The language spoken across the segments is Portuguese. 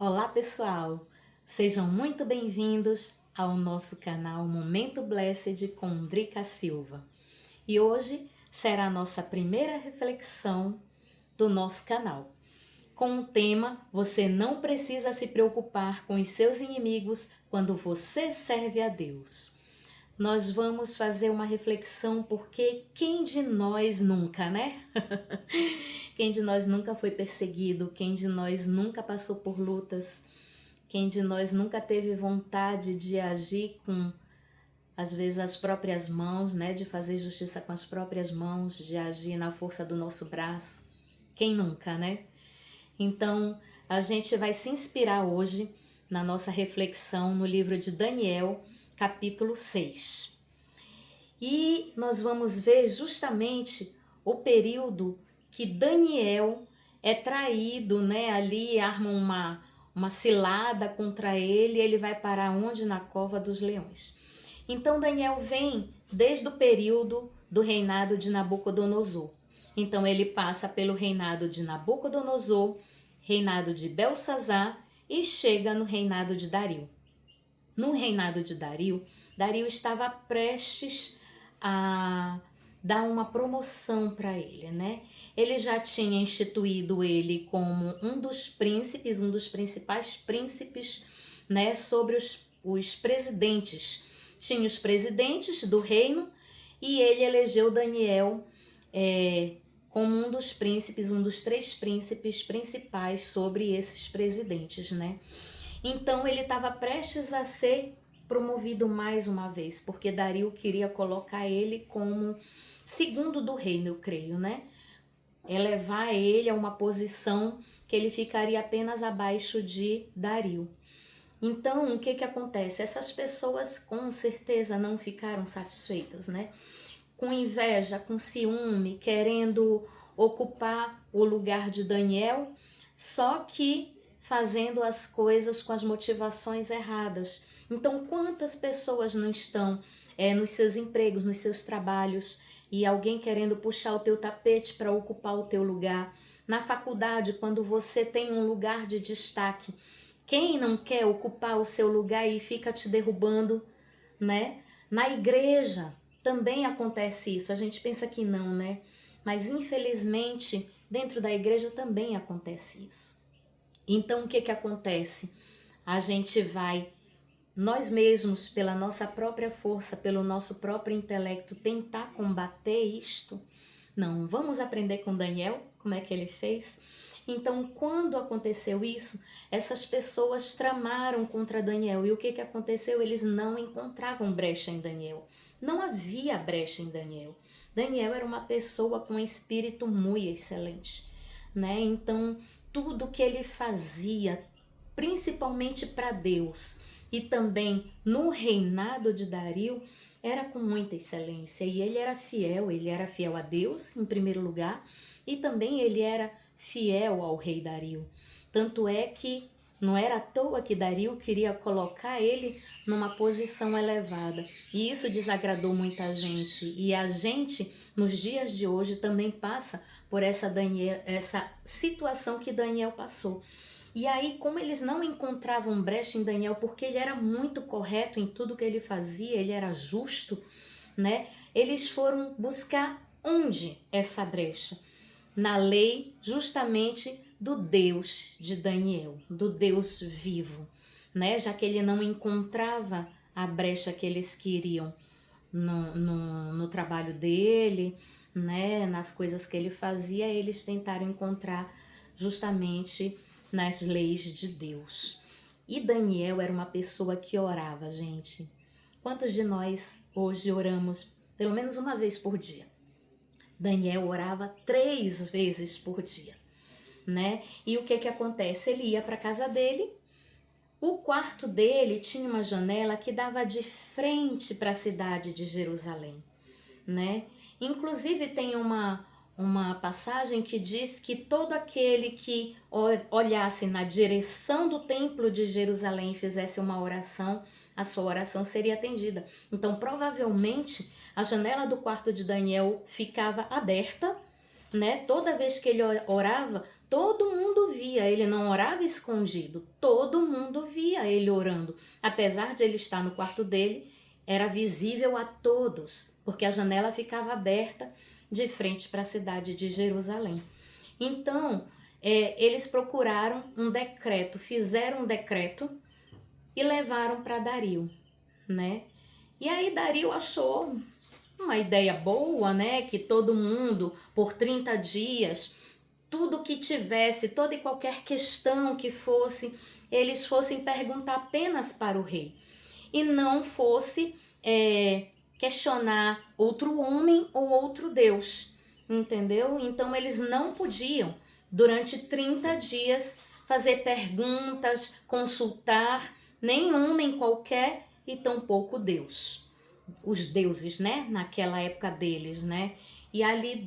Olá pessoal, sejam muito bem-vindos ao nosso canal Momento Blessed com Drica Silva. E hoje será a nossa primeira reflexão do nosso canal. Com o tema Você não precisa se preocupar com os seus inimigos quando você serve a Deus. Nós vamos fazer uma reflexão porque quem de nós nunca, né? Quem de nós nunca foi perseguido? Quem de nós nunca passou por lutas? Quem de nós nunca teve vontade de agir com, às vezes, as próprias mãos, né? De fazer justiça com as próprias mãos, de agir na força do nosso braço? Quem nunca, né? Então, a gente vai se inspirar hoje na nossa reflexão no livro de Daniel, capítulo 6. E nós vamos ver justamente o período que Daniel é traído, né? Ali armam uma cilada contra ele, ele vai parar onde? Na cova dos leões. Então Daniel vem desde o período do reinado de Nabucodonosor. Então ele passa pelo reinado de Nabucodonosor, reinado de Belsazar e chega no reinado de Dario. No reinado de Dario, Dario estava prestes a dar uma promoção para ele, né? Ele já tinha instituído ele como um dos príncipes, um dos principais príncipes, né? Sobre os presidentes. Tinha os presidentes do reino e ele elegeu Daniel como um dos príncipes, um dos 3 príncipes principais sobre esses presidentes, né? Então ele estava prestes a ser promovido mais uma vez, porque Dario queria colocar ele como segundo do reino, eu creio, né? Elevar ele a uma posição que ele ficaria apenas abaixo de Dario. Então, o que acontece? Essas pessoas com certeza não ficaram satisfeitas, né? Com inveja, com ciúme, querendo ocupar o lugar de Daniel, só que fazendo as coisas com as motivações erradas. Então, quantas pessoas não estão nos seus empregos, nos seus trabalhos, e alguém querendo puxar o teu tapete para ocupar o teu lugar? Na faculdade, quando você tem um lugar de destaque, quem não quer ocupar o seu lugar e fica te derrubando, né? Na igreja também acontece isso. A gente pensa que não, né? Mas infelizmente, dentro da igreja também acontece isso. Então, o que acontece? A gente vai, nós mesmos, pela nossa própria força, pelo nosso próprio intelecto, tentar combater isto? Não, vamos aprender com Daniel, como é que ele fez? Então, quando aconteceu isso, essas pessoas tramaram contra Daniel. E o que aconteceu? Eles não encontravam brecha em Daniel. Não havia brecha em Daniel. Daniel era uma pessoa com um espírito muito excelente, né? Então, tudo que ele fazia, principalmente para Deus e também no reinado de Dario, era com muita excelência. E ele era fiel a Deus em primeiro lugar, e também ele era fiel ao rei Dario. Tanto é que não era à toa que Dario queria colocar ele numa posição elevada. E isso desagradou muita gente. E a gente, nos dias de hoje, também passa por essa situação que Daniel passou. E aí, como eles não encontravam brecha em Daniel, porque ele era muito correto em tudo que ele fazia, ele era justo, né? Eles foram buscar onde essa brecha? Na lei justamente do Deus de Daniel, do Deus vivo, né? Já que ele não encontrava a brecha que eles queriam no trabalho dele, né? Nas coisas que ele fazia, eles tentaram encontrar justamente nas leis de Deus. E Daniel era uma pessoa que orava, gente. Quantos de nós hoje oramos pelo menos uma vez por dia? Daniel orava 3 vezes por dia, né? E o que acontece? Ele ia para a casa dele, o quarto dele tinha uma janela que dava de frente para a cidade de Jerusalém, né? Inclusive tem uma passagem que diz que todo aquele que olhasse na direção do templo de Jerusalém e fizesse uma oração, a sua oração seria atendida. Então, provavelmente, a janela do quarto de Daniel ficava aberta, né? Toda vez que ele orava, Todo mundo via, ele não orava escondido, todo mundo via ele orando. Apesar de ele estar no quarto dele, era visível a todos, porque a janela ficava aberta de frente para a cidade de Jerusalém. Então, eles procuraram um decreto, fizeram um decreto e levaram para Dario, né? E aí Dario achou uma ideia boa, né? Que todo mundo, por 30 dias, tudo que tivesse, toda e qualquer questão que fosse, eles fossem perguntar apenas para o rei. E não fosse questionar outro homem ou outro Deus, entendeu? Então eles não podiam, durante 30 dias, fazer perguntas, consultar nem homem qualquer e tampouco Deus. Os deuses, né? Naquela época deles, né? E ali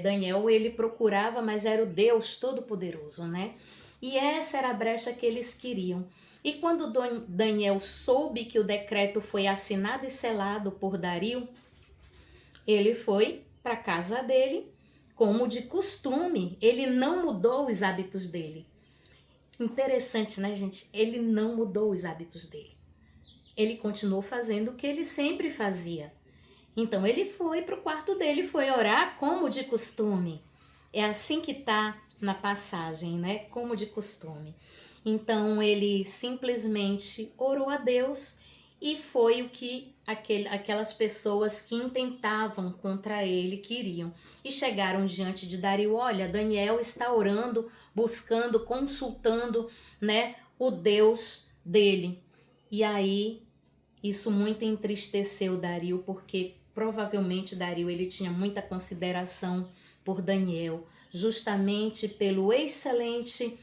Daniel, ele procurava, mas era o Deus Todo-Poderoso, né? E essa era a brecha que eles queriam. E quando Daniel soube que o decreto foi assinado e selado por Dario, ele foi para a casa dele, como de costume. Ele não mudou os hábitos dele. Interessante, né, gente? Ele não mudou os hábitos dele. Ele continuou fazendo o que ele sempre fazia. Então ele foi para o quarto dele, foi orar como de costume. É assim que está na passagem, né? Como de costume. Então ele simplesmente orou a Deus e foi o que aquelas pessoas que intentavam contra ele queriam. E chegaram diante de Dario: olha, Daniel está orando, buscando, consultando, né, o Deus dele. E aí isso muito entristeceu Dario, porque provavelmente Dario ele tinha muita consideração por Daniel, justamente pelo excelente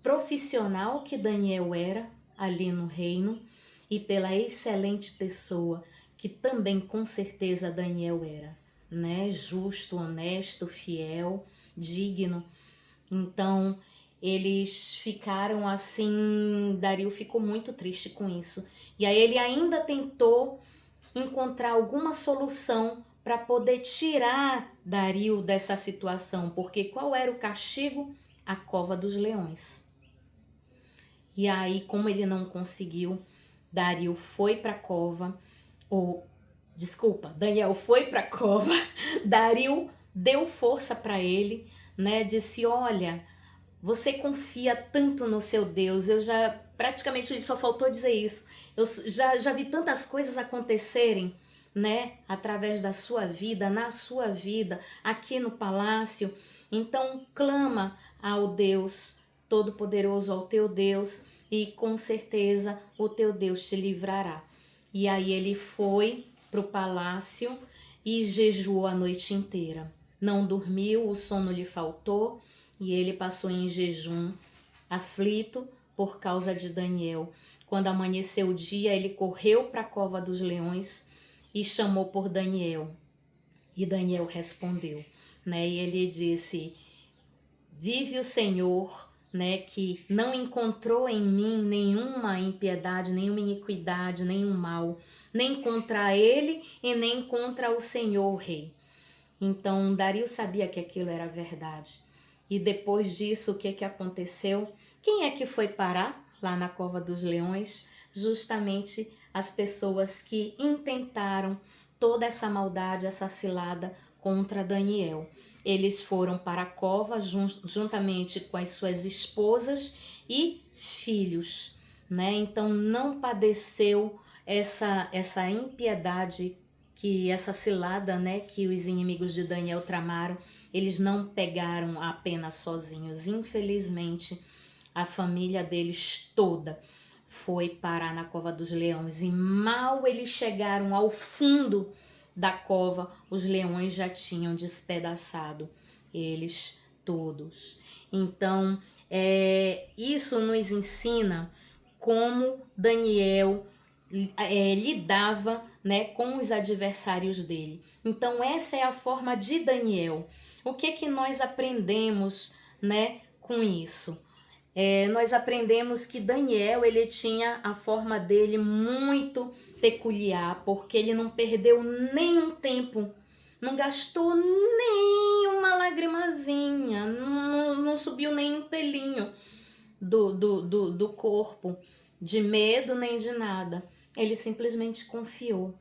profissional que Daniel era ali no reino e pela excelente pessoa que também com certeza Daniel era, né? Justo, honesto, fiel, digno. Então, eles ficaram assim, Dario ficou muito triste com isso. E aí ele ainda tentou encontrar alguma solução para poder tirar Dario dessa situação, porque qual era o castigo? A cova dos leões. E aí, como ele não conseguiu, Dario foi para a cova, Daniel foi para a cova, Dario deu força para ele, né? Disse: olha, você confia tanto no seu Deus, praticamente só faltou dizer isso. Eu já vi tantas coisas acontecerem, né, através da sua vida, na sua vida, aqui no palácio. Então clama ao Deus Todo-Poderoso, ao teu Deus, e com certeza o teu Deus te livrará. E aí ele foi para o palácio e jejuou a noite inteira. Não dormiu, o sono lhe faltou e ele passou em jejum, aflito por causa de Daniel. Quando amanheceu o dia, ele correu para a cova dos leões e chamou por Daniel. E Daniel respondeu, né? E ele disse: vive o Senhor, né, que não encontrou em mim nenhuma impiedade, nenhuma iniquidade, nenhum mal, nem contra ele e nem contra o Senhor rei. Então Dario sabia que aquilo era verdade. E depois disso, o que aconteceu? Quem é que foi parar lá na cova dos leões? Justamente as pessoas que intentaram toda essa maldade, essa cilada contra Daniel. Eles foram para a cova juntamente com as suas esposas e filhos, né? Então não padeceu essa impiedade, que essa cilada, né, que os inimigos de Daniel tramaram. Eles não pegaram apenas sozinhos. Infelizmente, a família deles toda foi parar na cova dos leões. E mal eles chegaram ao fundo da cova, os leões já tinham despedaçado eles todos. Então, isso nos ensina como Daniel lidava, né, com os adversários dele. Então, essa é a forma de Daniel. O que nós aprendemos, né, com isso? Nós aprendemos que Daniel, ele tinha a forma dele muito peculiar, porque ele não perdeu nenhum tempo, não gastou nenhum uma lagrimazinha, não subiu nem um pelinho do corpo, de medo nem de nada. Ele simplesmente confiou,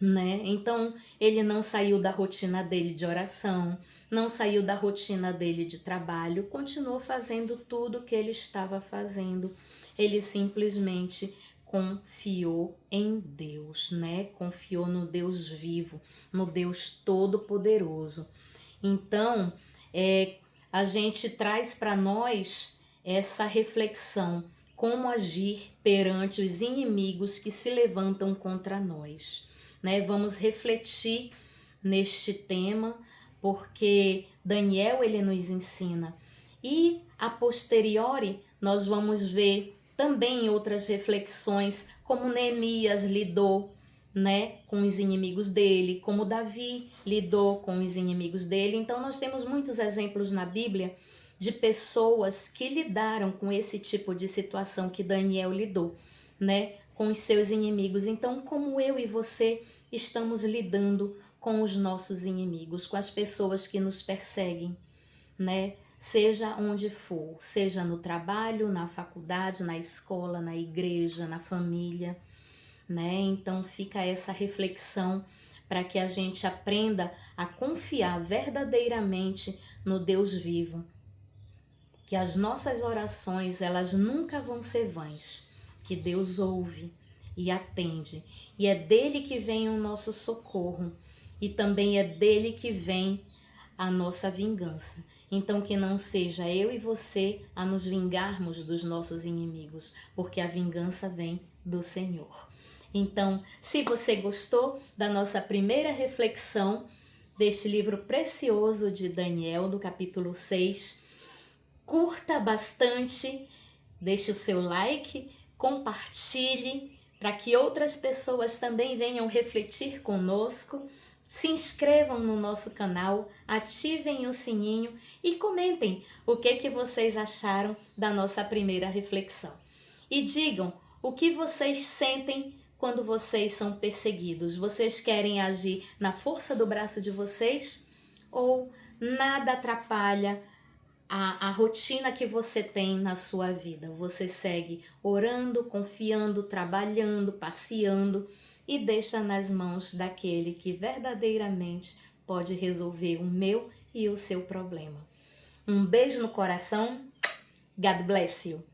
né? Então, ele não saiu da rotina dele de oração, não saiu da rotina dele de trabalho, continuou fazendo tudo o que ele estava fazendo. Ele simplesmente confiou em Deus, né? Confiou no Deus vivo, no Deus todo-poderoso. Então, a gente traz para nós essa reflexão, como agir perante os inimigos que se levantam contra nós, né? Vamos refletir neste tema, porque Daniel ele nos ensina. E a posteriori nós vamos ver também outras reflexões, como Neemias lidou, né, com os inimigos dele, como Davi lidou com os inimigos dele. Então nós temos muitos exemplos na Bíblia de pessoas que lidaram com esse tipo de situação que Daniel lidou, né, com os seus inimigos. Então, como eu e você estamos lidando com os nossos inimigos, com as pessoas que nos perseguem, né? Seja onde for, seja no trabalho, na faculdade, na escola, na igreja, na família, né? Então fica essa reflexão para que a gente aprenda a confiar verdadeiramente no Deus vivo, que as nossas orações elas nunca vão ser vãs, que Deus ouve e atende, e é dele que vem o nosso socorro, e também é dele que vem a nossa vingança. Então que não seja eu e você a nos vingarmos dos nossos inimigos, porque a vingança vem do Senhor. Então, se você gostou da nossa primeira reflexão deste livro precioso de Daniel, do capítulo 6, curta bastante, deixe o seu like, compartilhe para que outras pessoas também venham refletir conosco. Se inscrevam no nosso canal, ativem o sininho e comentem o que vocês acharam da nossa primeira reflexão. E digam o que vocês sentem quando vocês são perseguidos. Vocês querem agir na força do braço de vocês ou nada atrapalha a rotina que você tem na sua vida? Você segue orando, confiando, trabalhando, passeando e deixa nas mãos daquele que verdadeiramente pode resolver o meu e o seu problema. Um beijo no coração. God bless you.